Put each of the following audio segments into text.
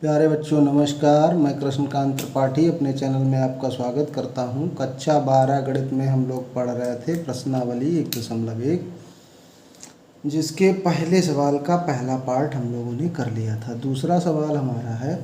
प्यारे बच्चों नमस्कार। मैं कृष्णकांत त्रिपाठी अपने चैनल में आपका स्वागत करता हूं। कक्षा 12 गणित में हम लोग पढ़ रहे थे प्रश्नावली 1.1, जिसके पहले सवाल का पहला पार्ट हम लोगों ने कर लिया था। दूसरा सवाल हमारा है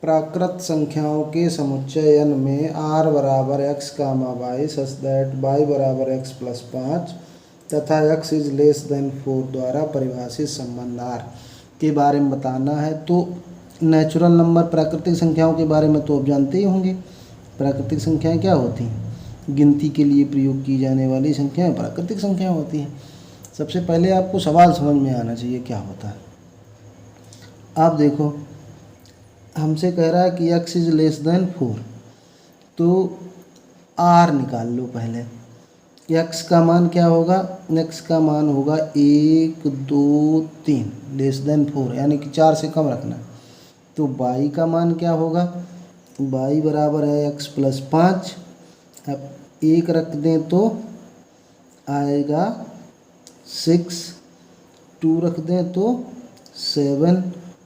प्राकृत संख्याओं के समुच्चय n में r बराबर x comma y such that y बराबर x प्लस 5 तथा x इज लेस देन 4 द्वारा परिभाषित संबंध r के बारे में बताना है। तो नेचुरल नंबर प्राकृतिक संख्याओं के बारे में तो आप जानते ही होंगे। प्राकृतिक संख्याएं क्या होती हैं? गिनती के लिए प्रयोग की जाने वाली संख्याएं प्राकृतिक संख्याएं होती हैं। सबसे पहले आपको सवाल समझ में आना चाहिए क्या होता है। आप देखो, हमसे कह रहा है कि x इज लेस देन 4, तो r निकाल लो। पहले x का मान क्या होगा? x का मान होगा 1 2 3 लेस देन 4, यानी कि 4 से कम रखना। तो y का मान क्या होगा? y बराबर है x प्लस 5। अब 1 रख दें तो आएगा 6, 2 रख दें तो 7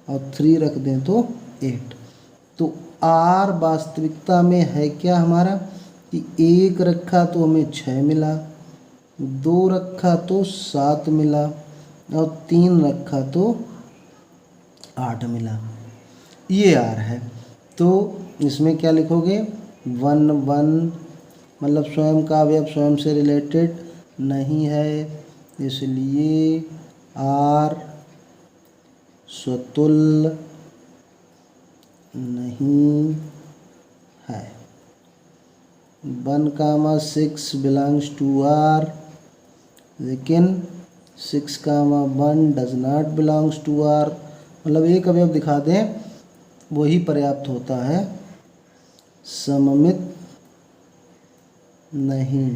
और 3 रख दें तो 8। तो r वास्तविकता में है क्या हमारा कि 1 रखा तो हमें 6 मिला, 2 रखा तो 7 मिला और 3 रखा तो 8 मिला। ये r है। तो इसमें क्या लिखोगे? 1 1, मतलब स्वयं का अवयव स्वयं से रिलेटेड नहीं है, इसलिए r स्वतुल्य नहीं है। 1,6 बिलोंग्स टू r, लेकिन 6,1 does not belongs to r। मतलब एक अवयव दिखा दें वही पर्याप्त होता है, सममित नहीं।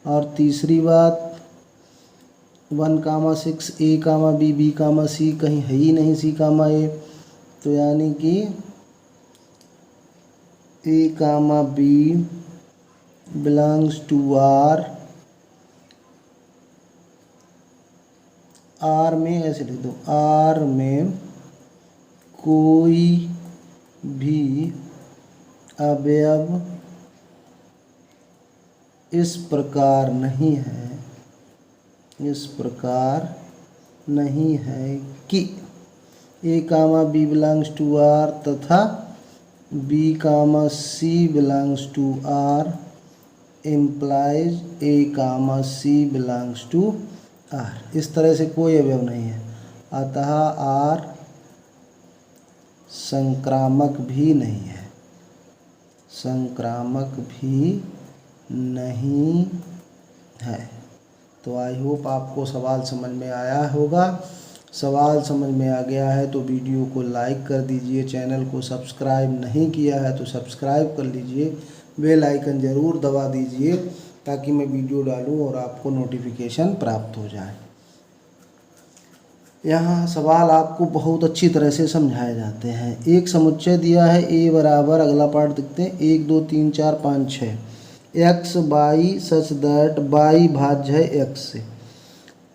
और तीसरी बात, 1,6 a, b, c कहीं है ही नहीं, c, a। तो यानी कि a, b belongs to r। r में ऐसे लिख दो, r में कोई भी अवयव इस प्रकार नहीं है, इस प्रकार नहीं है कि a, b belongs to r तथा b, c belongs to r इम्प्लाइज a, c belongs to r। इस तरह से कोई अवयव नहीं है, अतः r संक्रामक भी नहीं है, संक्रामक भी नहीं है। तो आई होप आपको सवाल समझ में आया होगा। सवाल समझ में आ गया है तो वीडियो को लाइक कर दीजिए, चैनल को सब्सक्राइब नहीं किया है तो सब्सक्राइब कर लीजिए, बेल आइकन ज़रूर दबा दीजिए ताकि मैं वीडियो डालूं और आपको नोटिफिकेशन प्राप्त हो जाए। यहाँ सवाल आपको बहुत अच्छी तरह से समझाए जाते हैं। एक समुच्चय दिया है a बराबर, अगला पार्ट देखते हैं, 1 2 3 4 5 6 x y such that y भाज्य है x से।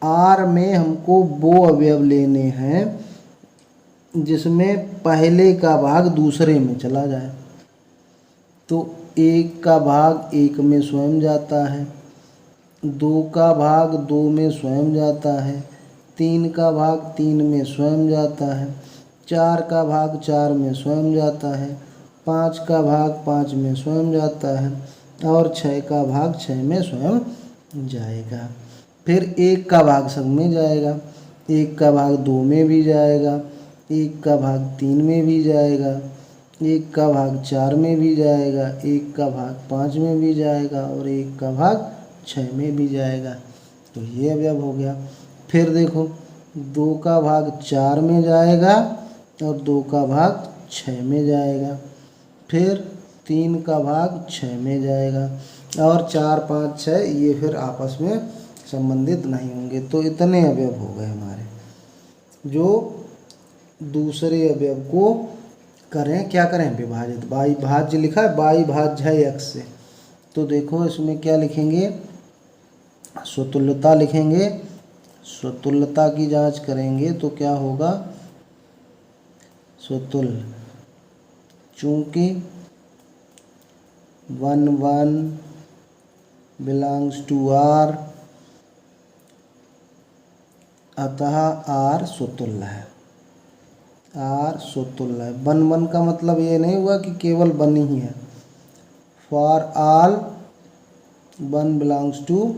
r में हमको वो अवयव लेने हैं जिसमें पहले का भाग दूसरे में चला जाए। तो 1 का भाग 1 में स्वयं जाता है, 2 का भाग 2 में स्वयं जाता है, 3 का भाग 3 में स्वयं जाता है, 4 का भाग 4 में स्वयं जाता है, 5 का भाग 5 में स्वयं जाता है और 6 का भाग 6 में स्वयं जाएगा। फिर 1 का भाग सब में जाएगा, 1 का भाग 2 में भी जाएगा, 1 का भाग 3 में भी जाएगा, 1 का भाग 4 में भी जाएगा, 1 का भाग 5 में भी जाएगा और 1 का भाग 6 में भी जाएगा। तो ये अवयव हो गया। फिर देखो, 2 का भाग 4 में जाएगा और 2 का भाग 6 में जाएगा। फिर 3 का भाग 6 में जाएगा और 4 5 6 ये फिर आपस में संबंधित नहीं होंगे। तो इतने अवयव हो गए हमारे, जो दूसरे अवयव को करें, क्या करें, विभाजित। y भाज्य लिखा है, y भाज्य है x से। तो देखो इसमें क्या लिखेंगे, स्वतुल्यता लिखेंगे। स्वतुल्यता की जांच करेंगे तो क्या होगा, स्वतुल्य। चूँकि 1 1 बिलोंग्स टू R, अतः R स्वतुल्य है। R स्वतुल्य है। 1 1 का मतलब ये नहीं हुआ कि केवल 1 ही है। For all 1 belongs to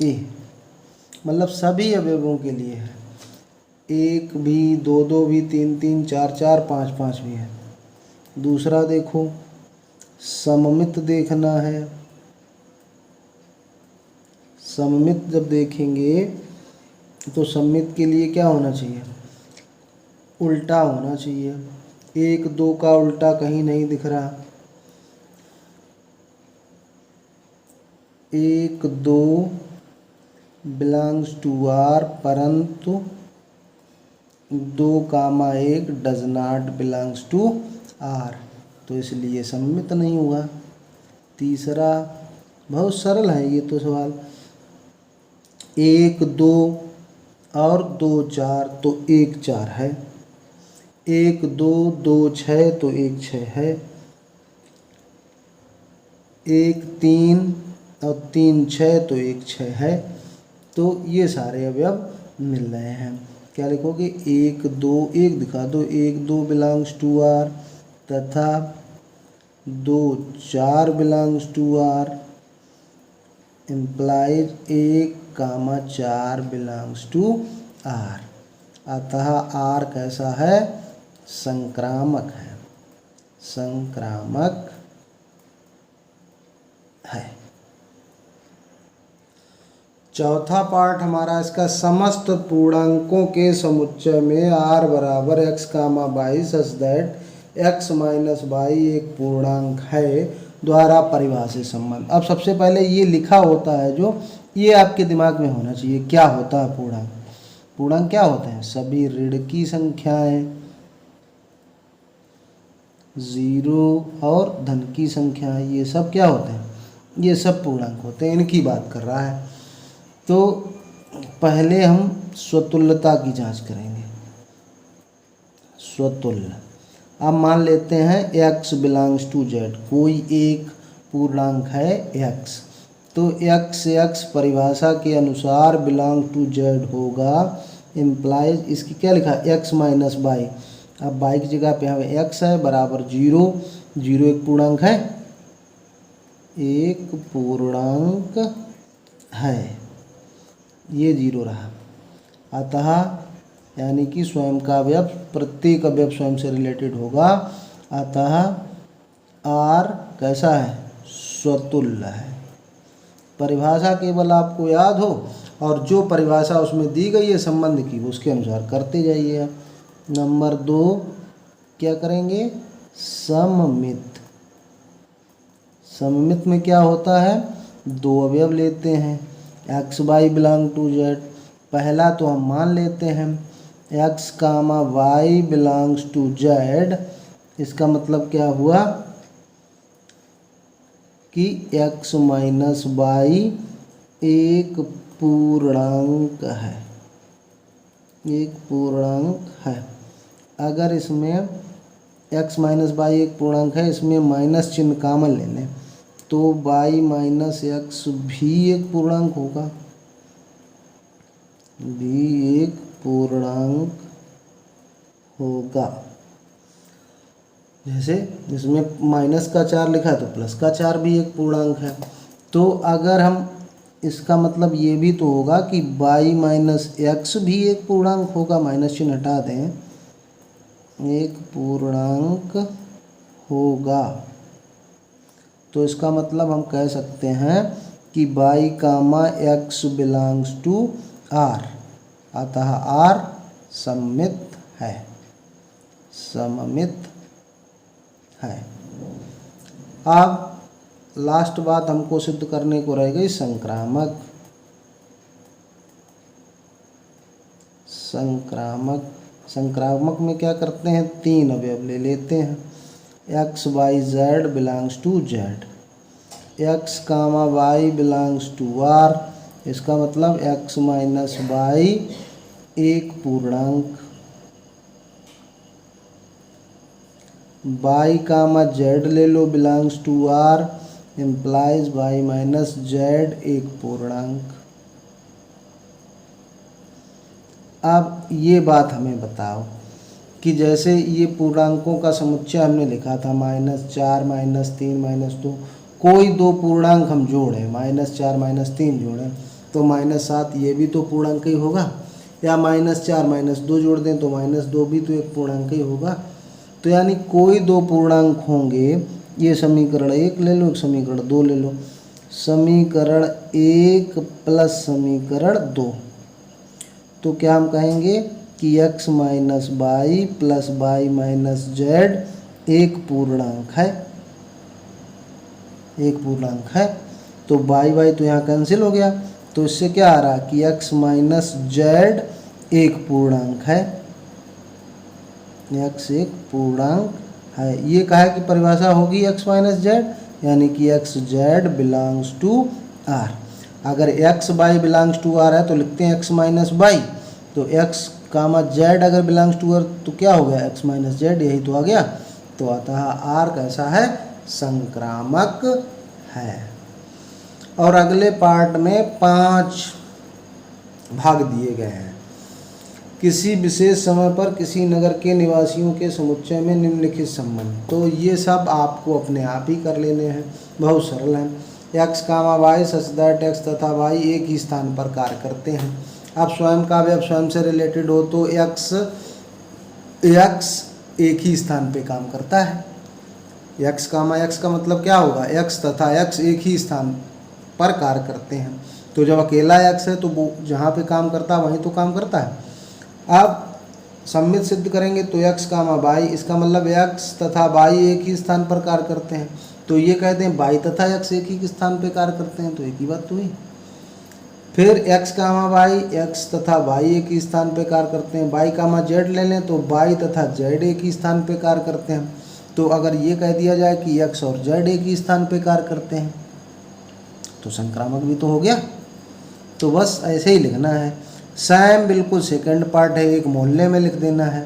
A, मतलब सभी अवयवों के लिए है। 1 भी, 2 2 भी, 3 3, 4 4, 5 5 भी है। दूसरा देखो, सममित देखना है। सममित जब देखेंगे तो सममित के लिए क्या होना चाहिए? उल्टा होना चाहिए। 1 2 का उल्टा कहीं नहीं दिख रहा। 1 2 बिलोंग्स टू R, परंतु 2 comma 1 does not belongs to R, तो इसलिए सममित नहीं हुआ। तीसरा, बहुत सरल है ये तो सवाल। 1 2 और 2 4, तो 1 4 है। 1 2 2 6, तो 1 6 है। 1 3 और 3 6, तो 1 6 है। तो ये सारे अवयव मिल रहे हैं। क्या लिखोगे? 1 2, 1 दिखा दो। 1 2 बिलोंग्स टू R तथा 2 4 बिलोंग्स टू R, इम्प्लाइज 1 कामा 4 बिलोंग्स टू R, अतः R कैसा है? संक्रामक है। संक्रामक है। चौथा पार्ट हमारा इसका, समस्त पूर्णांकों के समुच्चय में R बराबर x comma y such that x minus y एक पूर्णांक है द्वारा परिभाषित संबंध। अब सबसे पहले ये लिखा होता है जो, ये आपके दिमाग में होना चाहिए। क्या होता है पूर्णांक? पूर्णांक क्या होते हैं? सभी ऋण की संख्याएं, 0 और धन की संख्याएं, ये सब क्या होते हैं? ये सब पूर्णांक होते हैं। इनकी बात कर रहा है। तो पहले हम स्वतुल्यता की जांच करेंगे। स्वतुल्य। अब मान लेते हैं x बिलोंग्स टू z, कोई एक पूर्णांक है x, तो x परिभाषा के अनुसार बिलोंग टू z होगा, इम्प्लाइज इसकी क्या लिखा? x minus y. अब y की जगह पे हमें x है बराबर 0। 0 एक पूर्णांक है, एक पूर्णांक है, ये 0 रहा। अतः यानी कि स्वयं का अवयव, प्रत्येक अवयव स्वयं से रिलेटेड होगा। अतः R कैसा है? स्वतुल्य है। परिभाषा केवल आपको याद हो और जो परिभाषा उसमें दी गई है संबंध की, उसके अनुसार करते जाइए। नंबर 2 क्या करेंगे? सममित। सममित में क्या होता है? 2 अवयव लेते हैं, x y belong to z। पहला तो हम मान लेते हैं x comma y belongs to z। इसका मतलब क्या हुआ कि x माइनस y एक पूर्णांक है। एक पूर्णांक है। अगर इसमें x माइनस y एक पूर्णांक है, इसमें माइनस चिन्ह कॉमन ले लें तो y माइनस x भी एक पूर्णांक होगा, भी एक पूर्णांक होगा। जैसे इसमें माइनस का 4 लिखा है तो प्लस का 4 भी एक पूर्णांक है। तो अगर हम, इसका मतलब ये भी तो होगा कि y माइनस एक्स भी एक पूर्णांक होगा। माइनस चिन्ह हटा दें, एक पूर्णांक होगा। तो इसका मतलब हम कह सकते हैं कि y comma x belongs to R, अतः R सममित है। सममित है। अब लास्ट बात हमको सिद्ध करने को रह गई, संक्रामक। संक्रामक। संक्रामक में क्या करते हैं? 3 अवयव ले लेते हैं, x y z belongs to z। x comma y belongs to R, इसका मतलब x माइनस y एक पूर्णांक। y कामा जेड ले लो belongs to R implies y minus Z एक पूर्णांक। अब ये बात हमें बताओ कि जैसे ये पूर्णांकों का समुच्चय हमने लिखा था -4 -3 -2, कोई दो पूर्णांक हम जोड़ें -4 -3 जोड़ें तो -7 ये भी तो पूर्णांक ही होगा, या -4 -2 जोड़ दें तो -2 भी तो एक पूर्णांक ही होगा। तो यानी कोई दो पूर्णांक होंगे, ये समीकरण 1 ले लो, समीकरण 2 ले लो। समीकरण 1 प्लस समीकरण 2, तो क्या हम कहेंगे कि x minus y plus y minus Z एक पूर्णांक है, एक पूर्णांक है। तो वाई वाई तो यहाँ कैंसिल हो गया, तो इससे क्या आ रहा कि x माइनस जेड एक पूर्णांक है, x एक पूर्णांक है। ये कहा कि परिभाषा होगी x माइनस जेड, यानी कि x z belongs to r। अगर x y belongs to r है तो लिखते हैं x माइनस वाई, तो x कामा जेड अगर बिलोंग्स टू r तो क्या हो गया x माइनस जेड, यही तो आ गया। तो अतः r कैसा है, संक्रामक है। और अगले पार्ट में 5 भाग दिए गए हैं। किसी विशेष समय पर किसी नगर के निवासियों के समुच्चय में निम्नलिखित संबंध, तो ये सब आपको अपने आप ही कर लेने हैं, बहुत सरल हैं। x comma y such that x तथा y एक ही स्थान पर कार्य करते हैं। अब स्वयं का अवयव स्वयं से रिलेटेड हो तो x एक ही स्थान पे काम करता है। x कामा x का मतलब क्या होगा, x तथा x एक ही स्थान पर कार्य करते हैं। तो जब अकेला x है तो वो जहाँ पे काम करता है वहीं तो काम करता है। अब सम्मित सिद्ध करेंगे तो x कामा y, इसका मतलब x तथा y एक ही स्थान पर कार्य करते हैं। तो ये कहते हैं y तथा x एक ही स्थान पर कार्य करते हैं, तो एक ही बात तो हुई। फिर x कामा y, x तथा y एक ही स्थान पर कार्य करते हैं। y कामा z ले लें तो y तथा z एक ही स्थान पर कार्य करते हैं। तो अगर ये कह दिया जाए कि x और z एक ही स्थान पर कार्य करते हैं तो संक्रामक भी तो हो गया। तो बस ऐसे ही लिखना है। सैम बिल्कुल सेकंड पार्ट है, एक मोहल्ले में लिख देना है।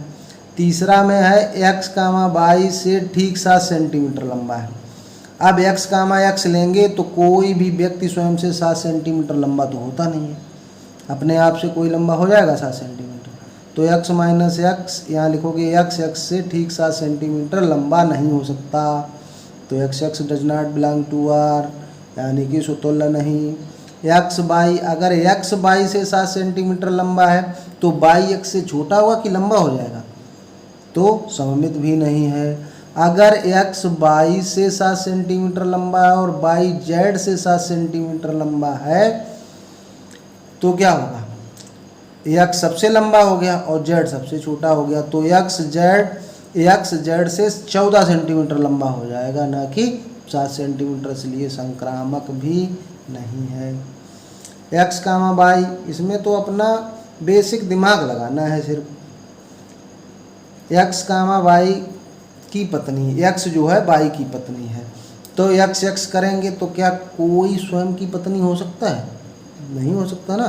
तीसरा में है x कामा y से ठीक 7 सेंटीमीटर लंबा है। अब x कामा x लेंगे तो कोई भी व्यक्ति स्वयं से 7 सेंटीमीटर लंबा तो होता नहीं है, अपने आप से कोई लंबा हो जाएगा 7 सेंटीमीटर। तो x माइनस एक्स यहाँ लिखोगे, x से ठीक 7 सेंटीमीटर लंबा नहीं हो सकता। तो x does not belong to r, यानी कि सुतुल्य नहीं। x बाई, अगर x बाई से 7 सेंटीमीटर लंबा है तो y x से छोटा होगा कि लंबा हो जाएगा, तो सममित भी नहीं है। अगर x y से 7 सेंटीमीटर लंबा है और y z से 7 सेंटीमीटर लंबा है तो क्या होगा, x सबसे लंबा हो गया और z सबसे छोटा हो गया, तो x z से 14 सेंटीमीटर लंबा हो जाएगा, ना कि 7 सेंटीमीटर, इसलिए संक्रामक भी नहीं है। x कामा y, इसमें तो अपना बेसिक दिमाग लगाना है सिर्फ। x कामा y की पत्नी, x जो है y की पत्नी है, तो x करेंगे तो क्या कोई स्वयं की पत्नी हो सकता है, नहीं हो सकता ना,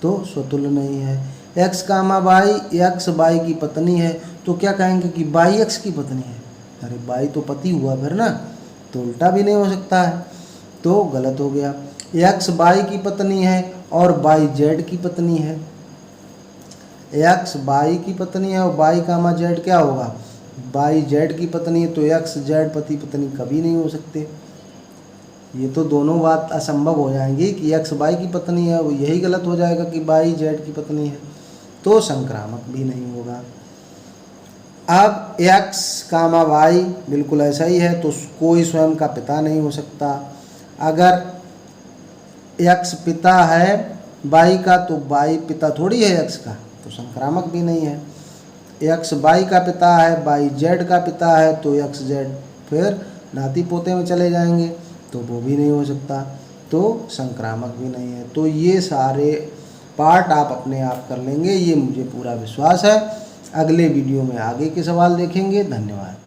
तो स्वतुल्य नहीं है। x comma y, x y की पत्नी है, तो क्या कहेंगे कि y x की पत्नी है, अरे y तो पति हुआ फिर ना, तो उल्टा भी नहीं हो सकता है, तो गलत हो गया। x y की पत्नी है और y z की पत्नी है, x y की पत्नी है और y कामा z क्या होगा, y z की पत्नी है, तो x z पति पत्नी कभी नहीं हो सकते। ये तो दोनों बात असंभव हो जाएंगी कि x y की पत्नी है, वो यही गलत हो जाएगा कि y z की पत्नी है, तो संक्रामक भी नहीं होगा। अब x कामा y बिल्कुल ऐसा ही है, तो कोई स्वयं का पिता नहीं हो सकता। अगर x पिता है y का तो y पिता थोड़ी है x का, तो संक्रामक भी नहीं है। x y का पिता है, y z का पिता है, तो x z फिर नाती पोते में चले जाएंगे, तो वो भी नहीं हो सकता, तो संक्रामक भी नहीं है। तो ये सारे पार्ट आप अपने आप कर लेंगे, ये मुझे पूरा विश्वास है। अगले वीडियो में आगे के सवाल देखेंगे। धन्यवाद।